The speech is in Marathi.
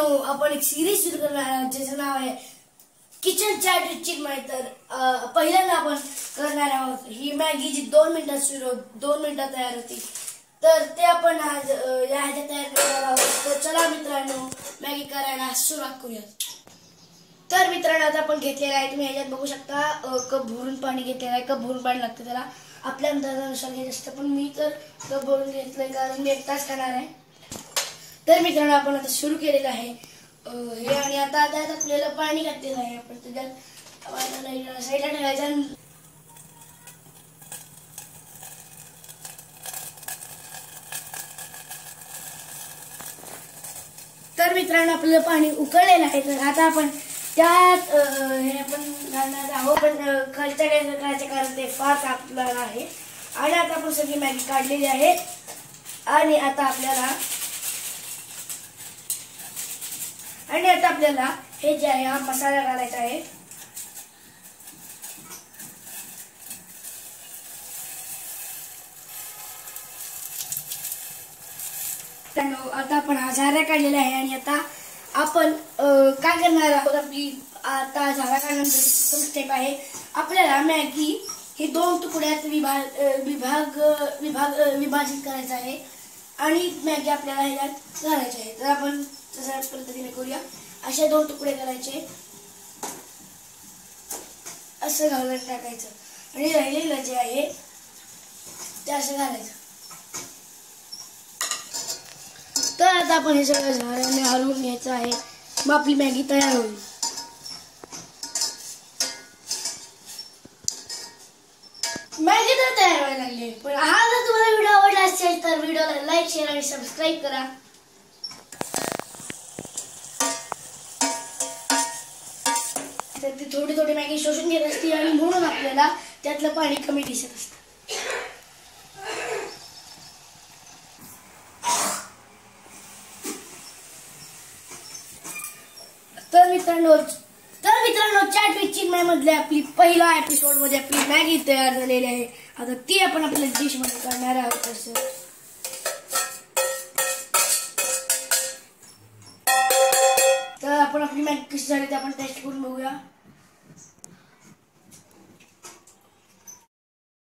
मित्रांनो, आपण एक सिरीज सुरू करणार आहोत ज्याचं नाव आहे किचन चॅट विथ चिन्मय। तर पहिल्यांदा आपण करणार आहोत ही मॅगी जी 2 मिनिटात तयार होती। तर ते आपण आज या ह्याच्यात तयार करणार आहोत। तर चला मित्रांनो, मॅगी करायला सुरुवात करूया। तर मित्रांनो, आता आपण घेतलेला आहे, तुम्ही ह्याच्यात बघू शकता कप भरून पाणी घेतलेलं आहे। कप भरून पाणी लागतं त्याला, आपल्या अंदाजानुसार घ्यायचं असतं, पण मी तर कप भरून घेतलंय कारण मी एकटाच खाणार आहे। तर मित्रांनो, आपण आता सुरू केलेलं आहे हे, आणि आता त्यात आपल्याला पाणी घातलेलं आहे। आपण त्याच्यात साईडला ठेवायचं। तर मित्रांनो, आपलं पाणी उकळलेलं आहे। तर आता आपण त्यात हे आपण घालणार आहोत, पण खालच्या गॅसवर करायचे कारण ते फार तापलेलं आहे। आणि आता आपण सगळी मॅगी काढलेली आहे, आणि आता आपल्याला हे जे आहे हा मसाला घालायचा आहे। आता आपण हा झारा काढलेला आहे, आणि आता आपण काय करणार आहोत, आपली आता झारा काढल्यानंतर स्टेप आहे, आपल्याला मॅगी ही 2 तुकड्यात विभाजित करायचं आहे, आणि मॅगी आपल्याला ह्याच्यात घालायची आहे। तर आपण तशा पद्धतीने करूया। असे 2 तुकडे करायचे, असं घालून टाकायचं, आणि राहिलेलं जे आहे ते असं घालायचं। तर आता आपण हे सगळं झाल्याने हलवून घ्यायचं आहे, मग आपली मॅगी तयार होईल। मॅगी तर तयार व्हायला लागली, पण हा जर तुम्हाला व्हिडिओ आवडला असेल तर व्हिडिओला लाईक, शेअर आणि सबस्क्राईब करा। तर ती थोडी थोडी मॅगी शोषून घेत असते, आणि म्हणून आपल्याला त्यातलं पाणी कमी दिसत असतं। तर मित्रांनो, चॅट विथ चिन्मय मधल्या आपली पहिला एपिसोड मध्ये आपली मॅगी तयार झालेली आहे। आता ती आपण आपल्या डिश मध्ये करणार आहोत। असं तर आपण आपली मॅगी कशी झाली ते आपण टेस्ट करून बघूया।